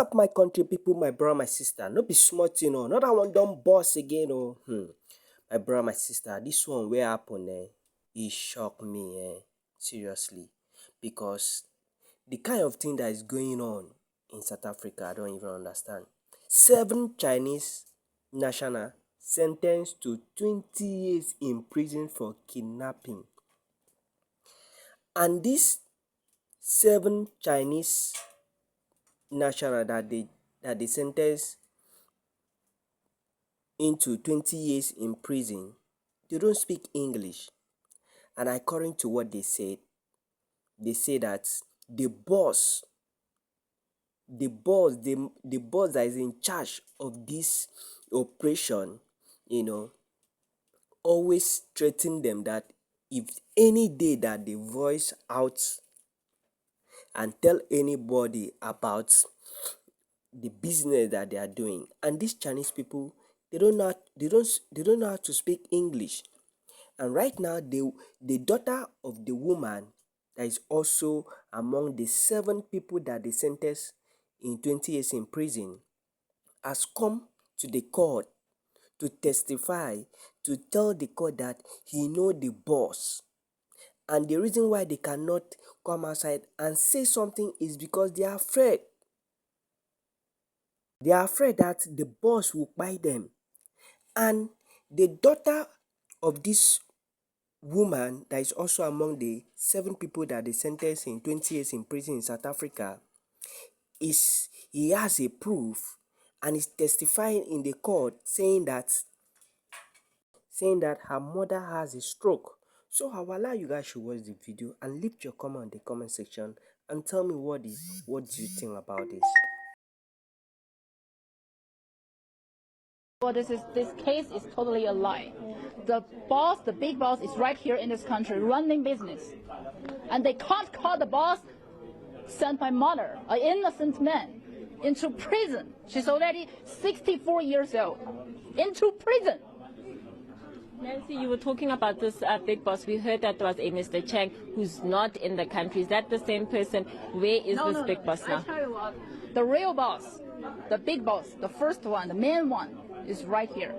up, my country people, my brother, my sister? No be smart, Not that one dumb boss again, My brother, my sister, this one where happen, it shocked me, seriously, because the kind of thing that is going on in South Africa, I don't even understand. 7 Chinese national sentenced to 20 years in prison for kidnapping, and these 7 Chinese national that they sentenced into 20 years in prison, they don't speak English. And according to what they say that the boss that is in charge of this operation, always threaten them that if any day that they voice out and tell anybody about the business that they are doing, and these Chinese people, they don't know how to speak English. And right now, the daughter of the woman that is also among the 7 people that they sentenced in 20 years in prison has come to the court to testify, to tell the court that he know the boss. And the reason why they cannot come outside and say something is because they are afraid. They are afraid that the boss will buy them. And the daughter of this woman that is also among the 7 people that they sentenced in 20 years in prison in South Africa, he has a proof and is testifying in the court saying that her mother has a stroke. So I will allow you guys to watch the video and leave your comment in the comment section and tell me what do you think about this. Well, this case is totally a lie. The big boss is right here in this country running business. And they can't call the boss sent my mother, an innocent man, into prison. She's already 64 years old. Into prison. Nancy, you were talking about this big boss. We heard that there was a Mr. Chang who's not in the country. Is that the same person? Where is this big boss now? I tell you what, the real boss, the big boss, the first one, the main one, is right here.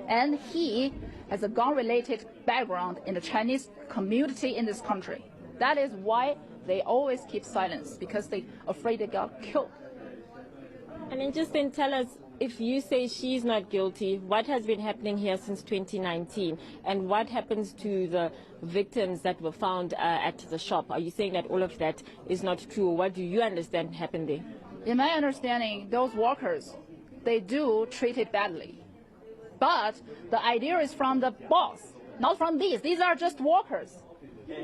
And he has a gun-related background in the Chinese community in this country. That is why they always keep silence, because they're afraid they got killed. And then just then tell us, if you say she's not guilty, what has been happening here since 2019? And what happens to the victims that were found at the shop? Are you saying that all of that is not true? What do you understand happened there? In my understanding, those workers, they do treat it badly. But the idea is from the boss, not from these. These are just workers.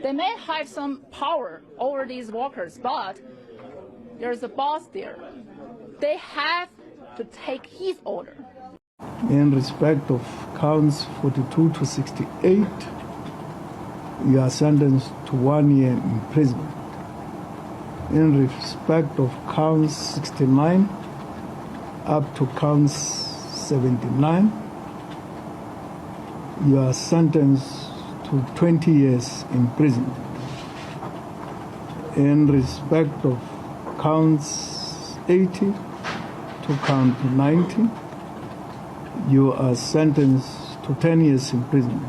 They may have some power over these workers, but there's a boss there. They have to take his order. In respect of counts 42 to 68, you are sentenced to 1 year imprisonment. In respect of counts 69 up to counts 79, you are sentenced to 20 years imprisonment. In respect of counts 80 to count 90, you are sentenced to 10 years imprisonment.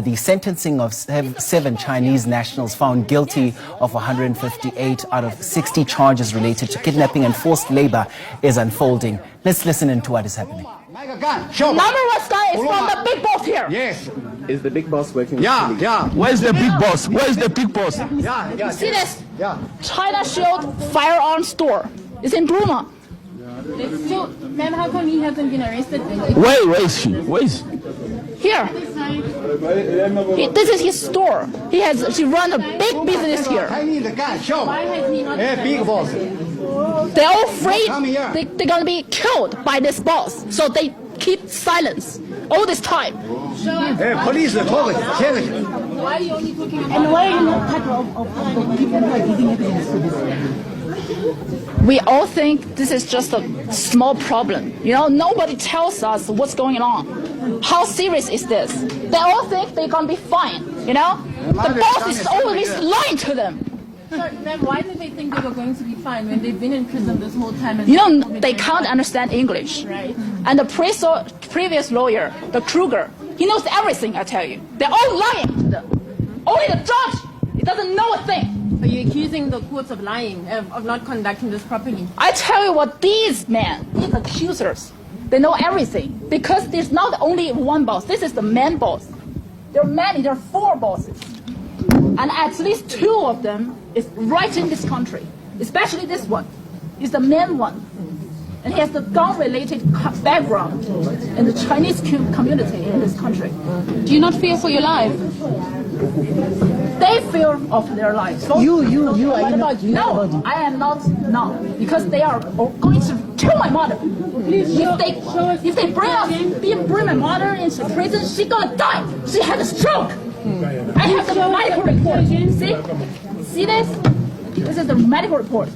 The sentencing of 7 Chinese nationals found guilty of 158 out of 60 charges related to kidnapping and forced labor is unfolding. Let's listen into what is happening. Number 1 guy is from the big boss here. Yes. Is the big boss working with police? Yeah. Where's the big boss? Where's the big boss? You see this? China Shield firearm store. It's in Bruma. So, ma'am, how come he hasn't been arrested? Where is she? Where is Here. This is his store. He run a big business here. Why has he not been big boss. They're all afraid they're going to be killed by this boss. So they keep silence all this time. Police talk. Why are you only talking about... And why are you not part of the people who are giving evidence to this? We all think this is just a small problem. Nobody tells us what's going on. How serious is this? They all think they're going to be fine, The boss is always lying to them. Sorry, ma'am, why did they think they were going to be fine when they've been in prison this whole time? You know, they can't understand English. Right. And the previous lawyer, the Kruger, he knows everything, I tell you. They're all lying to them. Only the judge, he doesn't know a thing. Are you accusing the courts of lying, of not conducting this properly? I tell you what, these men, these accusers, they know everything. Because there's not only one boss. This is the main boss. There are many, there are 4 bosses. And at least 2 of them is right in this country. Especially this one. He's the main one. And he has the gun-related background in the Chinese community in this country. Do you not fear for your life? They fear of their lives. So, what about you? No, I am not now. Because they are going to kill my mother. If they bring my mother into prison, she's gonna die. She had a stroke. I have the medical report. See this? This is the medical report.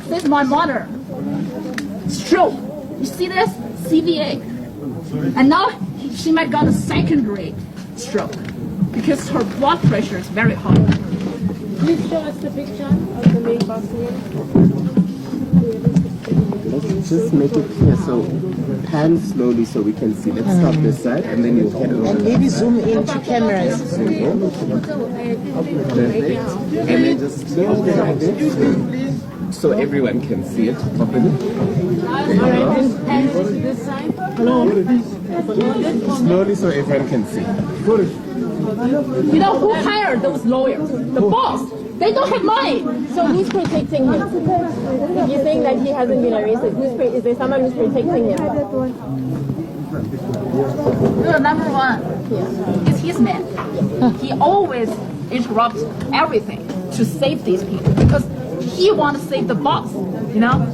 This is my mother. Stroke. You see this? CVA. And now she might got a secondary stroke because her blood pressure is very high. Please show us the picture of the main boss here. Let's just make it clear. So pan slowly so we can see. Let's stop this side and then you'll head over. And maybe zoom into cameras. Perfect. And then just slowly like this so everyone can see it properly. And this side. Slowly so everyone can see. You know who hired those lawyers? The boss. They don't have money. So who's protecting him? You're saying that he hasn't been arrested. Is there someone who's protecting him? The number 1 is his man. He always interrupts everything to save these people because he wants to save the boss, you know?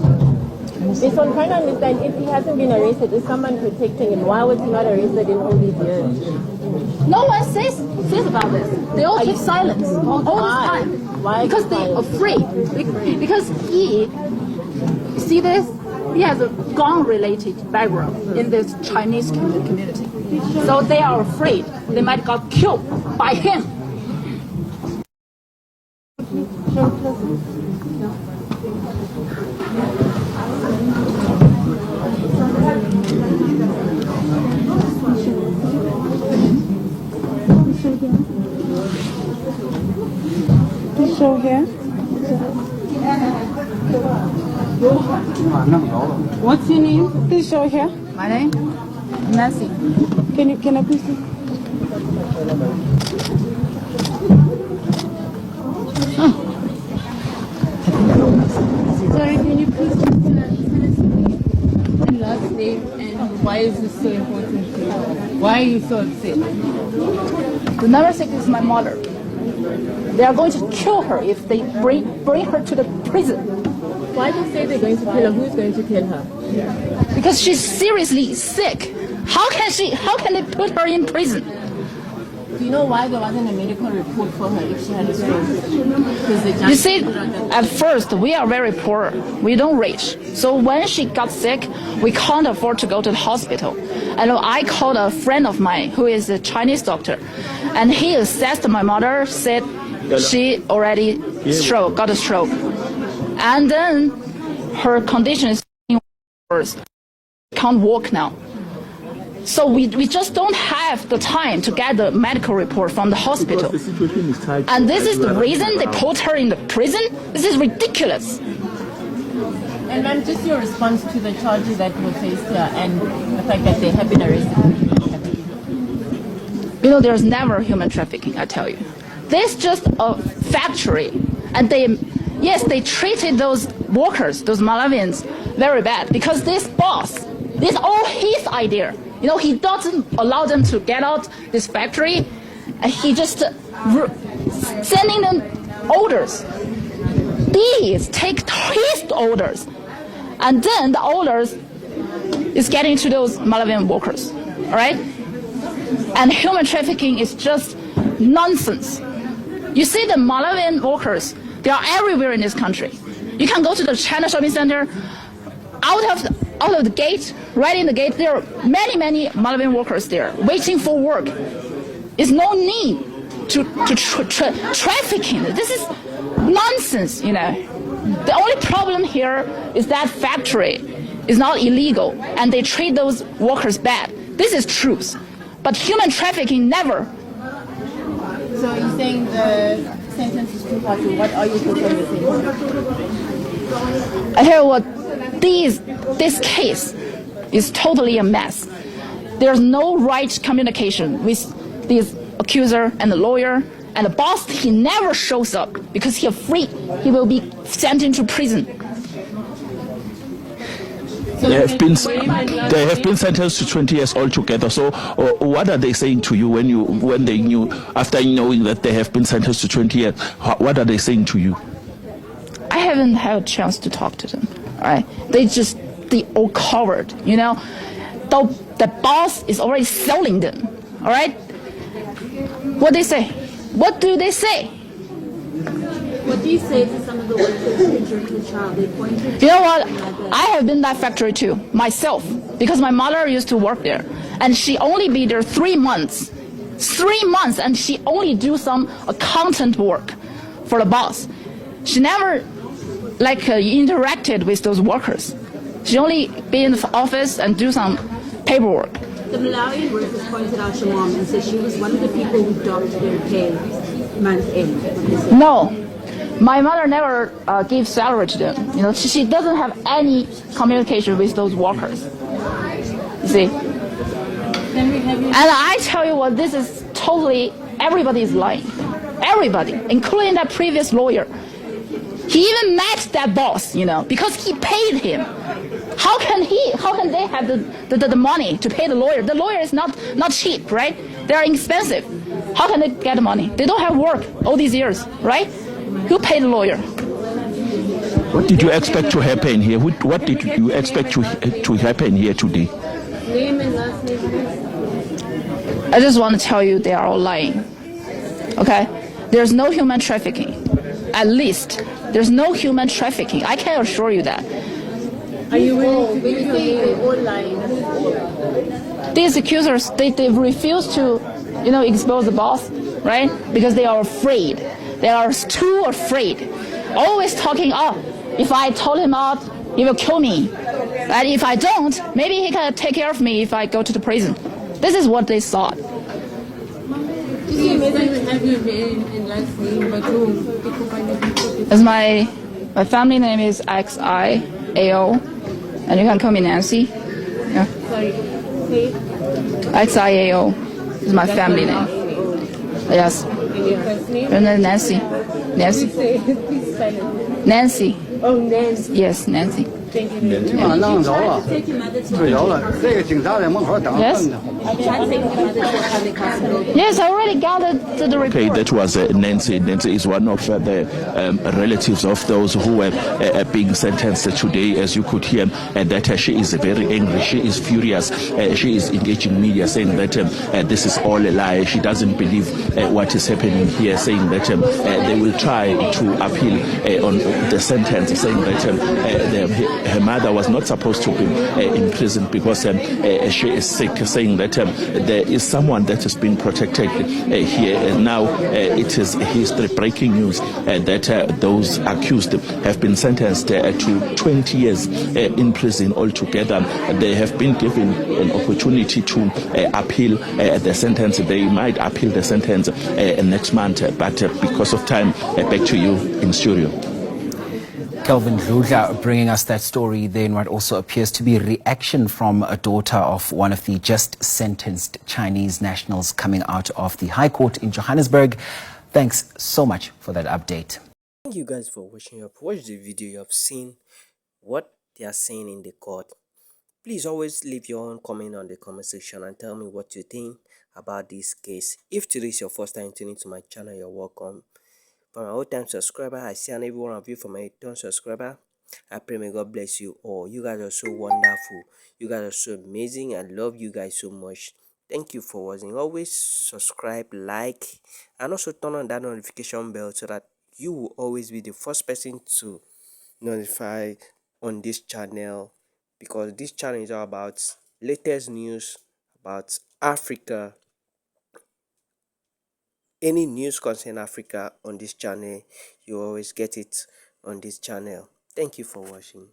So I'm trying to understand, if he hasn't been arrested, is someone protecting him? Why was he not arrested in all these years? No one says about this. They all keep silence all the time. Why? Because they're afraid. Because he, see this? He has a gun-related background in this Chinese community. So they are afraid they might got killed by him. Show here. What's your name? Please show here. My name? Nancy. Can I please see? Sorry, can you please tell us your last name and why is this so important to you? Why are you so upset? The number 6 is my mother. They are going to kill her if they bring her to the prison. Why do you say they're going to kill her? Who's going to kill her? Because she's seriously sick. How can they put her in prison? Do you know why there wasn't a medical report for her if she had a stroke? You see, at first, we are very poor. We don't rich. So when she got sick, we can't afford to go to the hospital. And I called a friend of mine who is a Chinese doctor. And he assessed my mother, said she already got a stroke. And then her condition is worse. Can't walk now. So we just don't have the time to get the medical report from the hospital. And this is the reason they put her in the prison? This is ridiculous. And ma'am, just your response to the charges that were faced here and the fact that they have been arrested. You know, there's never human trafficking, I tell you. This is just a factory. And they treated those workers, those Malawians, very bad. Because this boss, this is all his idea. You know, he doesn't allow them to get out this factory. And he just sending them orders. These take his orders. And then the orders is getting to those Malawian workers. All right? And human trafficking is just nonsense. You see the Malawian workers, they are everywhere in this country. You can go to the China shopping center, out of the gate, right in the gate, there are many Malawian workers there waiting for work. There's no need to trafficking. This is nonsense, you know. The only problem here is that factory is not illegal and they treat those workers bad. This is truth. But human trafficking never. So are you saying the sentence is too harsh? What are you proposing? I tell you what, this case is totally a mess. There's no right communication with this accuser and the lawyer. And the boss, he never shows up because he's afraid he will be sent into prison. They have been sentenced to 20 years altogether. So, what are they saying to you when they knew, after knowing that they have been sentenced to 20 years? What are they saying to you? I haven't had a chance to talk to them. All right, they all covered. You know, the boss is already selling them. All right, what they say? What do they say? What do you say to some of the workers who injured the child? They pointed to You know what? I have been that factory too, myself, because my mother used to work there. And she only be there 3 months. 3 months, and she only do some accountant work for the boss. She never interacted with those workers. She only be in the office and do some paperwork. the Malawian workers pointed out your mom and said she was one of the people who docked their pay month in. No, my mother never gave salary to them. You know, she doesn't have any communication with those workers. You see, and I tell you what, this is totally, everybody is lying. Everybody, including that previous lawyer. He even met that boss, you know, because he paid him. How can they have the money to pay the lawyer? The lawyer is not cheap, right? They are expensive. How can they get the money? They don't have work all these years, right? Who paid the lawyer? What did you expect to happen here? What did you expect to happen here today? Name and last name. I just want to tell you they are all lying. Okay? There's no human trafficking. At least there's no human trafficking. I can assure you that. Are you willing to give your name or lying? These accusers, they refuse to, you know, expose the boss, right? Because they are afraid. They are too afraid. Always talking, if I told him out, he will kill me. And if I don't, maybe he can take care of me if I go to the prison. This is what they thought. Have your name and last name, but whom? As my family name is XIAO, and you can call me Nancy. Yeah. Sorry. Say XIAO is my family name. Yes. and your first name. And then Nancy. Nancy. Say, please spell it. Nancy. Oh, Nancy. Yes, Nancy. Thank you. Did you 弄走 try 了 to，take your mother to 睡着了。这个警察在门口等 Yes. 着呢。 Have you tried to take your mother to a public hospital? Yes, I already gathered the report. Okay, that was Nancy. Nancy is one of the relatives of those who were being sentenced today, as you could hear, and that she is very angry. She is furious. She is engaging media, saying that this is all a lie. She doesn't believe what is happening here, saying that they will try to appeal on the sentence, saying that her mother was not supposed to be in prison because she is sick, saying that there is someone that has been protected here. And now it is history breaking news that those accused have been sentenced to 20 years in prison altogether. They have been given an opportunity to appeal the sentence. They might appeal the sentence next month, but because of time, back to you in studio. Kelvin Dludla bringing us that story then, what also appears to be a reaction from a daughter of one of the just sentenced Chinese nationals coming out of the High Court in Johannesburg. Thanks so much for that update. Thank you guys for watching. You have watched the video, you have seen what they are saying in the court. Please always leave your own comment on the comment section and tell me what you think about this case. If today is your first time tuning to my channel, you're welcome. For my old time subscriber, I see every one of you for my return subscriber. I pray may God bless you all. You guys are so wonderful. You guys are so amazing. I love you guys so much. Thank you for watching. Always subscribe, like, and also turn on that notification bell so that you will always be the first person to notify on this channel, because this channel is all about latest news about Africa Any news concerning Africa on this channel, you always get it on this channel. Thank you for watching.